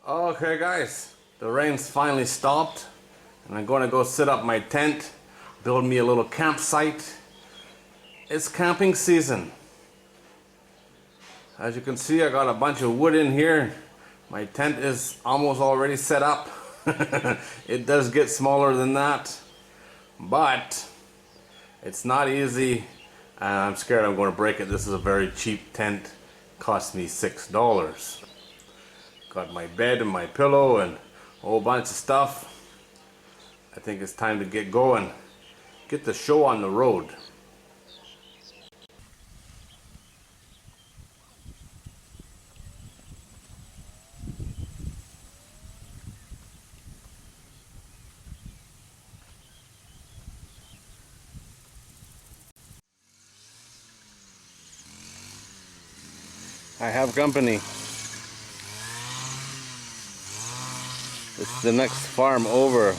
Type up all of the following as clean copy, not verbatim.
Okay guys, the rain's finally stopped and I'm going to go set up my tent, build me a little campsite. It's camping season. As you can see, I got a bunch of wood in here. My tent is almost already set up. It does get smaller than that, but it's not easy and I'm scared I'm going to break it. This is a very cheap tent, cost me $6. Got my bed and my pillow and a whole bunch of stuff. I think it's time to get going. Get the show on the road. I have company. It's the next farm over.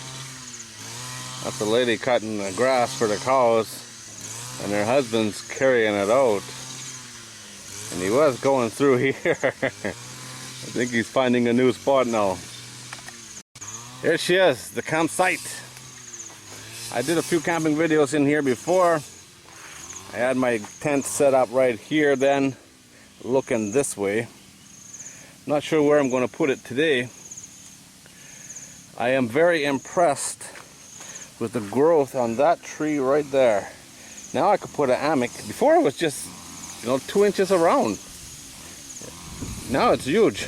That's a lady cutting the grass for the cows, and her husband's carrying it out. And he was going through here. I think he's finding a new spot now. Here she is, the campsite. I did a few camping videos in here before. I had my tent set up right here then, looking this way. Not sure where I'm going to put it today. I am very impressed with the growth on that tree right there. Now I could put an hammock. Before it was just, 2 inches around. Now it's huge.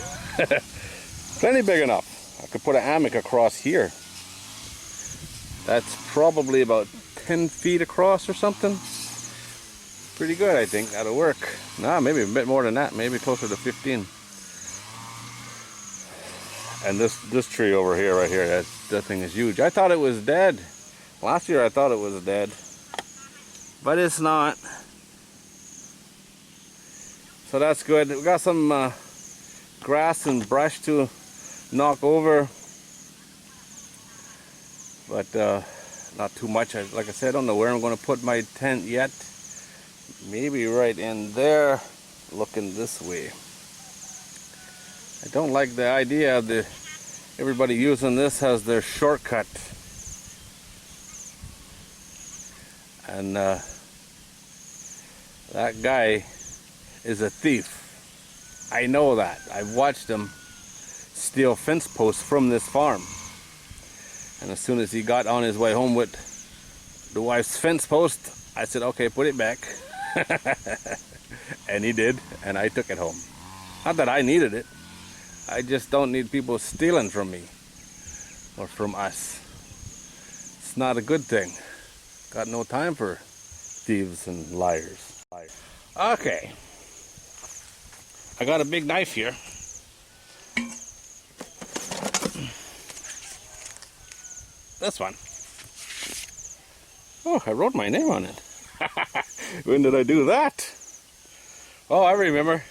Plenty big enough. I could put a hammock across here. That's probably about 10 feet across or something. Pretty good, I think. That'll work. Nah, maybe a bit more than that. Maybe closer to 15. And this tree over here, right here, that thing is huge. I thought it was dead. Last year I thought it was dead. But it's not. So that's good. We got some grass and brush to knock over. But not too much. Like I said, I don't know where I'm going to put my tent yet. Maybe right in there, looking this way. I don't like the idea of everybody using this as their shortcut. And that guy is a thief. I know that. I've watched him steal fence posts from this farm. And as soon as he got on his way home with the wife's fence post, I said, okay, put it back. And he did, and I took it home. Not that I needed it. I just don't need people stealing from me or from us. It's not a good thing. Got no time for thieves and liars. Okay. I got a big knife here. This one. Oh, I wrote my name on it. When did I do that? Oh, I remember.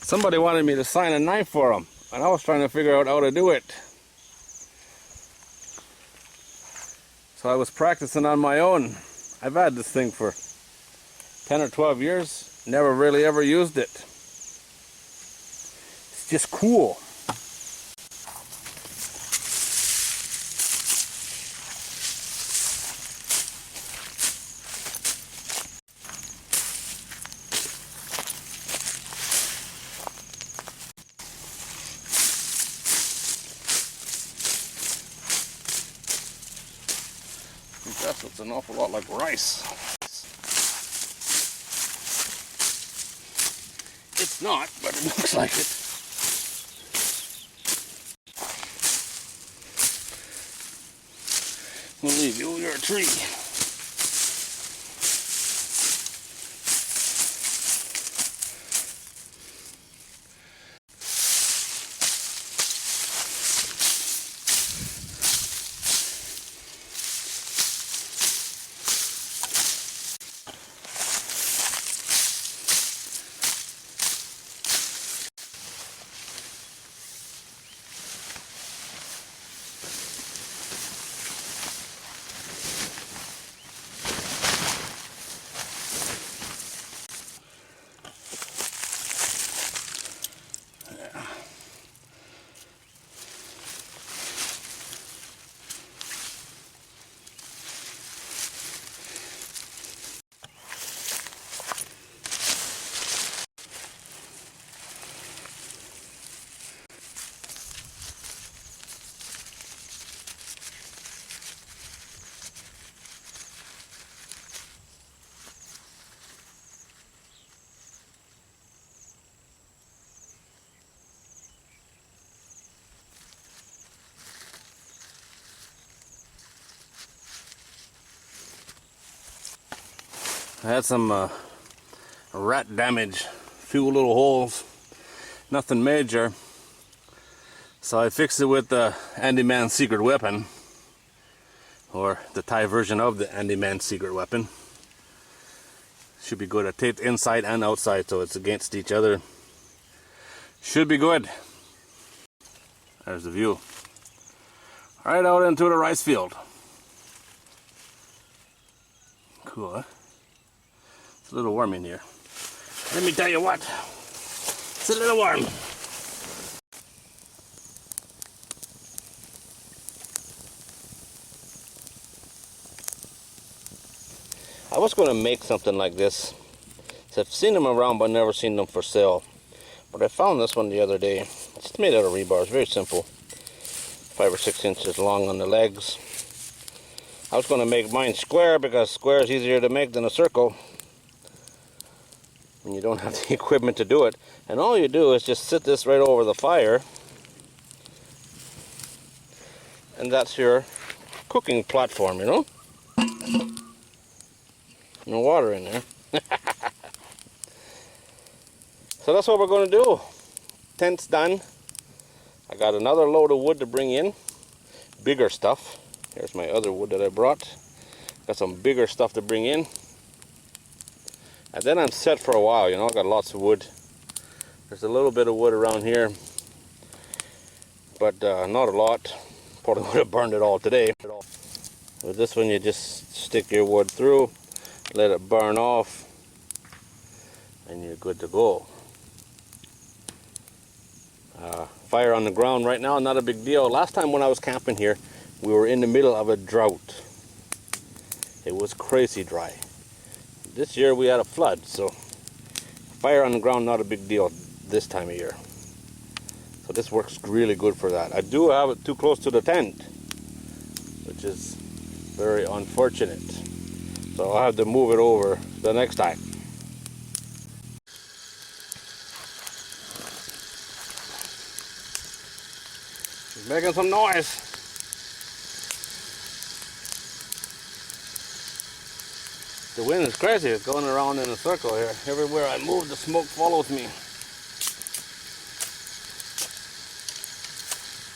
Somebody wanted me to sign a knife for them, and I was trying to figure out how to do it. So I was practicing on my own. I've had this thing for 10 or 12 years. Never really ever used it. It's just cool. That looks an awful lot like rice. It's not, but it looks like it. We'll leave you your tree. I had some rat damage, few little holes, nothing major. So I fixed it with the handyman's secret weapon, or the Thai version of the handyman's secret weapon. Should be good. I taped inside and outside so it's against each other. Should be good. There's the view. Right out into the rice field. Cool, huh? It's a little warm in here. Let me tell you what. It's a little warm. I was going to make something like this. So I've seen them around but never seen them for sale. But I found this one the other day. It's made out of rebar. It's very simple. 5 or 6 inches long on the legs. I was going to make mine square because square is easier to make than a circle. And you don't have the equipment to do it. And all you do is just sit this right over the fire. And that's your cooking platform, you know? No water in there. So that's what we're going to do. Tent's done. I got another load of wood to bring in. Bigger stuff. Here's my other wood that I brought. Got some bigger stuff to bring in. And then I'm set for a while, you know. I got lots of wood. There's a little bit of wood around here. But not a lot. Probably would have burned it all today. With this one you just stick your wood through. Let it burn off. And you're good to go. Fire on the ground right now, not a big deal. Last time when I was camping here, we were in the middle of a drought. It was crazy dry. This year we had a flood, so fire on the ground, not a big deal this time of year. So this works really good for that. I do have it too close to the tent, which is very unfortunate. So I'll have to move it over the next time. It's making some noise. The wind is crazy. It's going around in a circle here. Everywhere I move, the smoke follows me.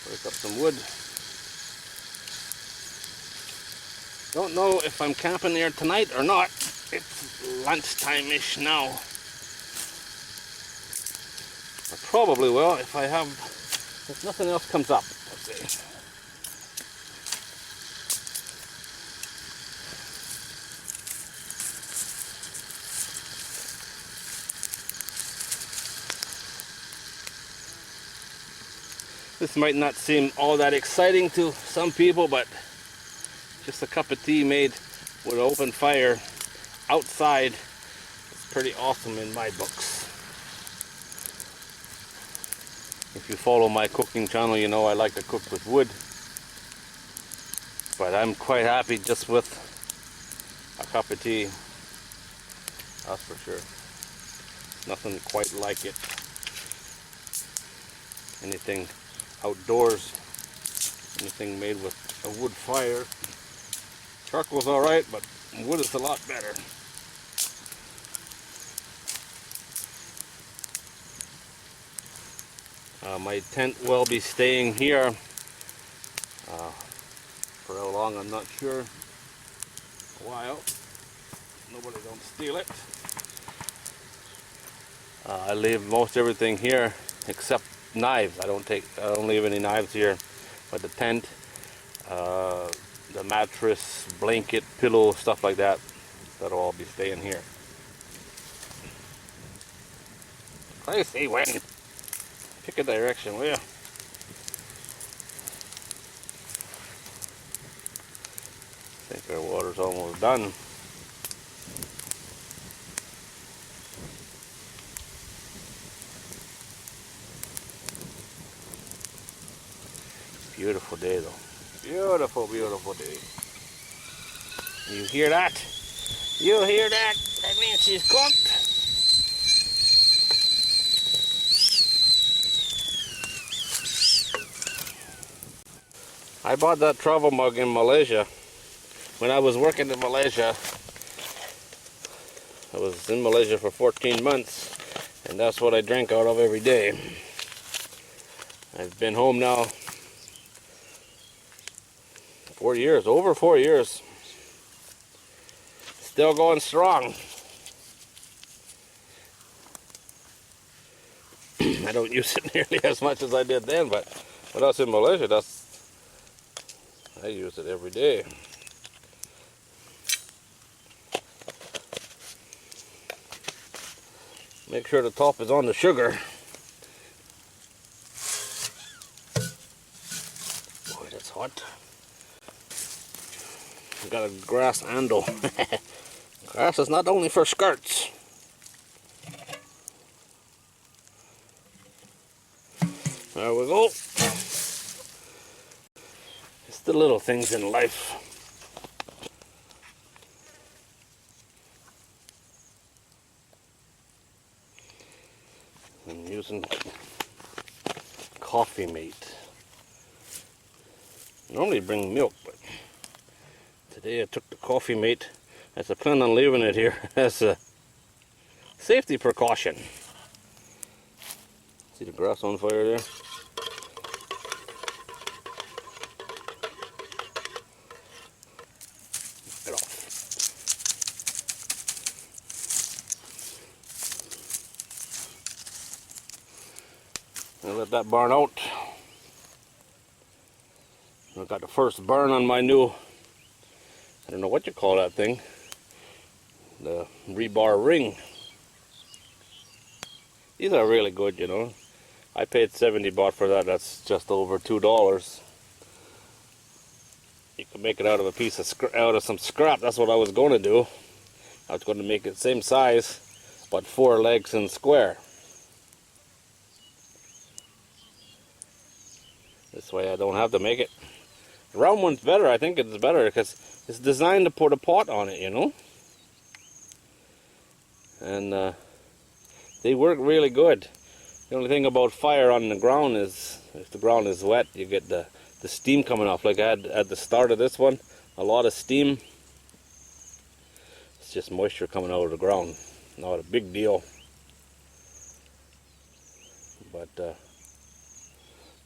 Break up some wood. Don't know if I'm camping there tonight or not. It's lunchtime-ish now. I probably will if nothing else comes up, let's see. This might not seem all that exciting to some people, but just a cup of tea made with an open fire outside is pretty awesome in my books. If you follow my cooking channel, you know I like to cook with wood. But I'm quite happy just with a cup of tea. That's for sure. Nothing quite like it. Anything outdoors, anything made with a wood fire. Charcoal's alright, but wood is a lot better. My tent will be staying here. For how long, I'm not sure. A while. Nobody don't steal it. I leave most everything here except knives. I don't leave any knives here. But the tent, the mattress, blanket, pillow, stuff like that, that'll all be staying here. Crazy wind. Pick a direction, will you? I think our water's almost done. Beautiful day though. Beautiful, beautiful day. You hear that? You hear that? That means she's cooked. I bought that travel mug in Malaysia. When I was working in Malaysia, I was in Malaysia for 14 months, and that's what I drank out of every day. I've been home now 4 years, over 4 years. Still going strong. I don't use it nearly as much as I did then, but when I was in Malaysia, I use it every day. Make sure the top is on the sugar. Boy, that's hot. I got a grass handle. Grass is not only for skirts. There we go. It's the little things in life. I'm using Coffee Mate. Normally bring milk, but today I took the Coffee Mate. I plan on leaving it here as a safety precaution. See the grass on fire there? Get off. I'll let that burn out. I got the first burn on my new, I don't know what you call that thing, the rebar ring. These are really good, you know. I paid 70 baht for that. That's just over $2. You can make it out of a piece of out of some scrap. That's what I was going to do. I was going to make it same size, but 4 legs and square. This way I don't have to make it. The round one's better. I think it's better because it's designed to put a pot on it, you know. And they work really good. The only thing about fire on the ground is if the ground is wet, you get the steam coming off. Like I had at the start of this one, a lot of steam. It's just moisture coming out of the ground. Not a big deal. But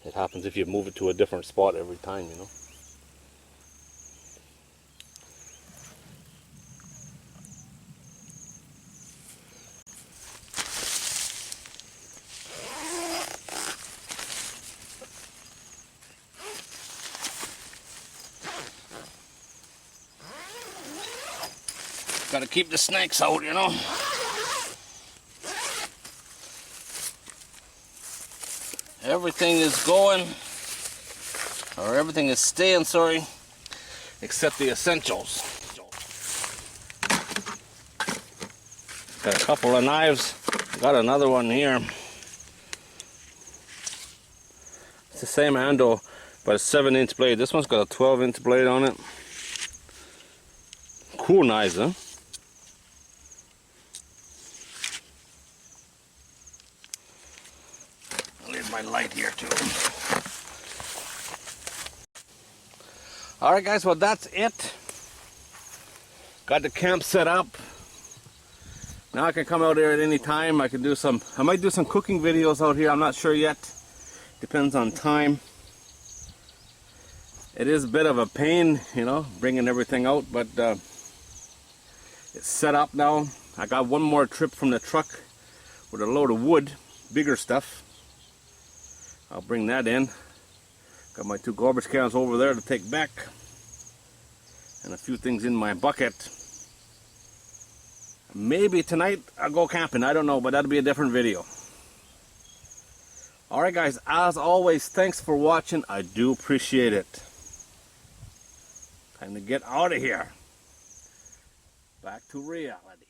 it happens if you move it to a different spot every time, you know. Got to keep the snakes out, you know. Everything is going, or everything is staying, sorry, except the essentials. Got a couple of knives. Got another one here. It's the same handle, but a 7-inch blade. This one's got a 12-inch blade on it. Cool knives, huh? My light here too. Alright guys, well that's it. Got the camp set up. Now I can come out here at any time. I might do some cooking videos out here. I'm not sure yet. Depends on time. It is a bit of a pain, you know, bringing everything out, but it's set up now. I got one more trip from the truck with a load of wood, bigger stuff. I'll bring that in. Got my 2 garbage cans over there to take back. And a few things in my bucket. Maybe tonight I'll go camping. I don't know, but that'll be a different video. Alright guys, as always, thanks for watching. I do appreciate it. Time to get out of here. Back to reality.